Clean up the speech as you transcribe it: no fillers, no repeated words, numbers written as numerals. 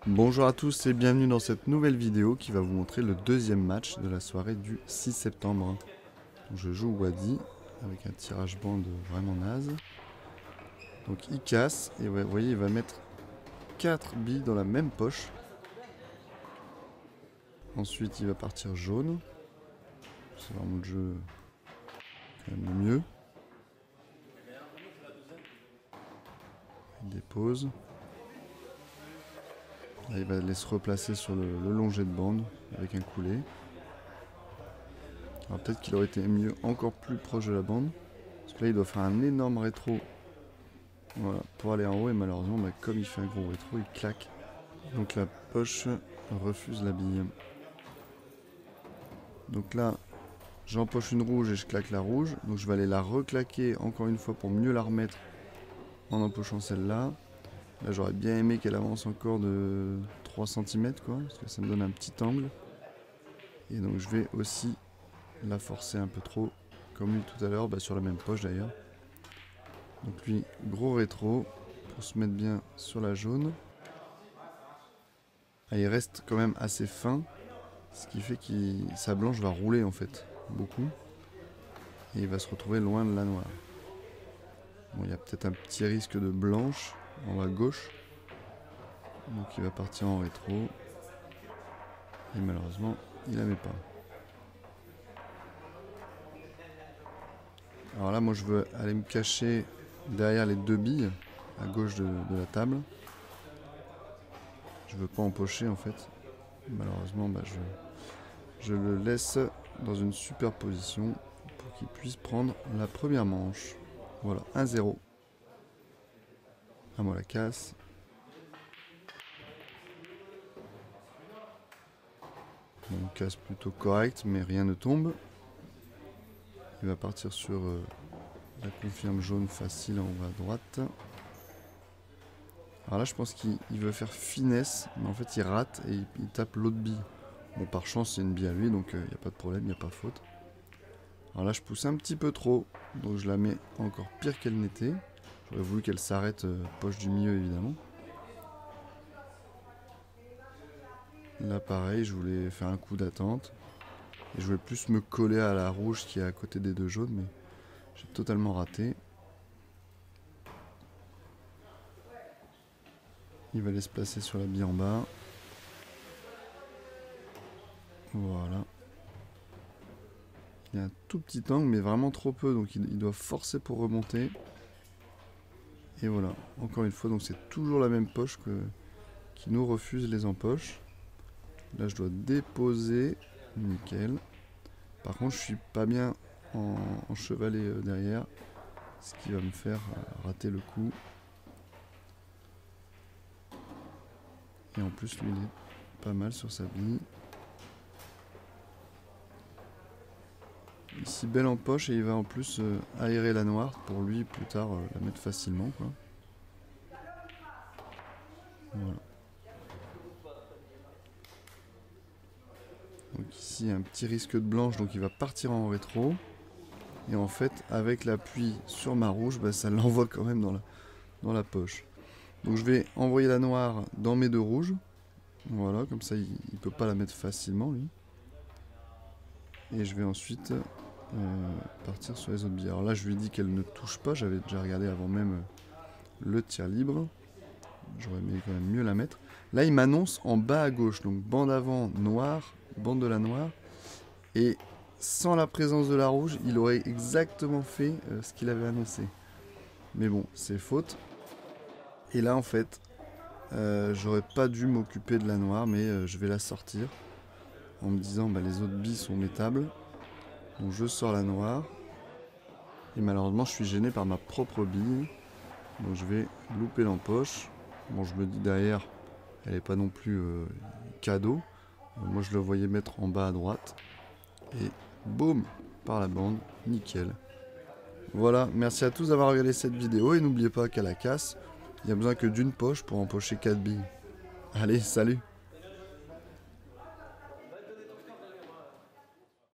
Bonjour à tous et bienvenue dans cette nouvelle vidéo qui va vous montrer le deuxième match de la soirée du 6 septembre. Donc je joue Wadi avec un tirage bande vraiment naze. Donc il casse et ouais, vous voyez il va mettre 4 billes dans la même poche. Ensuite il va partir jaune. C'est vraiment le jeu quand même le mieux. Il dépose. Là, il va les se replacer sur le long jet de bande avec un coulé. Alors peut-être qu'il aurait été mieux encore plus proche de la bande. Parce que là il doit faire un énorme rétro. Voilà, pour aller en haut et malheureusement comme il fait un gros rétro il claque. Donc la poche refuse la bille. Donc là j'empoche une rouge et je claque la rouge. Donc je vais aller la reclaquer encore une fois pour mieux la remettre en empochant celle-là. Là j'aurais bien aimé qu'elle avance encore de 3 cm quoi, parce que ça me donne un petit angle. Et donc je vais aussi la forcer un peu trop, comme lui tout à l'heure, sur la même poche d'ailleurs. Donc lui, gros rétro, pour se mettre bien sur la jaune. Ah, il reste quand même assez fin, ce qui fait que sa blanche va rouler en fait, beaucoup. Et il va se retrouver loin de la noire. Bon, il y a peut-être un petit risque de blanche en bas à gauche. Donc il va partir en rétro. Et malheureusement, il la met pas. Alors là, moi je veux aller me cacher derrière les deux billes, à gauche de la table. Je veux pas empocher en fait. Malheureusement, je le laisse dans une super position pour qu'il puisse prendre la première manche. Voilà, 1-0. À moi la casse. Bon, casse plutôt correct, mais rien ne tombe. Il va partir sur la confirme jaune facile en haut à droite. Alors là, je pense qu'il veut faire finesse, mais en fait, il rate et il tape l'autre bille. Bon, par chance, c'est une bille à lui, donc il n'y a pas de problème, il n'y a pas faute. Alors là, je pousse un petit peu trop, donc je la mets encore pire qu'elle n'était. J'aurais voulu qu'elle s'arrête poche du milieu, évidemment. Là, pareil, je voulais faire un coup d'attente. Et je voulais plus me coller à la rouge qui est à côté des deux jaunes, mais j'ai totalement raté. Il va aller se placer sur la bille en bas. Voilà. Il y a un tout petit angle, mais vraiment trop peu, donc il doit forcer pour remonter. Et voilà, encore une fois, donc c'est toujours la même poche qui nous refuse les empoches. Là, je dois déposer, nickel. Par contre, je suis pas bien en chevalet derrière, ce qui va me faire rater le coup. Et en plus, lui, il est pas mal sur sa bille. Ici, belle en poche et il va en plus aérer la noire pour lui plus tard la mettre facilement, quoi. Voilà. Donc ici, un petit risque de blanche, donc il va partir en rétro. Et en fait, avec l'appui sur ma rouge, ça l'envoie quand même dans la poche. Donc je vais envoyer la noire dans mes deux rouges. Voilà, comme ça il ne peut pas la mettre facilement lui. Et je vais ensuite partir sur les autres billes. Alors là je lui dis qu'elle ne touche pas, j'avais déjà regardé avant même le tir libre. J'aurais aimé quand même mieux la mettre. Là il m'annonce en bas à gauche, donc bande avant noire, bande de la noire. Et sans la présence de la rouge, il aurait exactement fait ce qu'il avait annoncé. Mais bon, c'est faute. Et là en fait, j'aurais pas dû m'occuper de la noire, mais je vais la sortir. En me disant les autres billes sont mettables. Donc je sors la noire. Et malheureusement je suis gêné par ma propre bille. Donc je vais louper l'empoche. Bon je me dis derrière, elle est pas non plus cadeau. Moi je le voyais mettre en bas à droite. Et boum, par la bande, nickel. Voilà, merci à tous d'avoir regardé cette vidéo. Et n'oubliez pas qu'à la casse, il n'y a besoin que d'une poche pour empocher 4 billes. Allez, salut!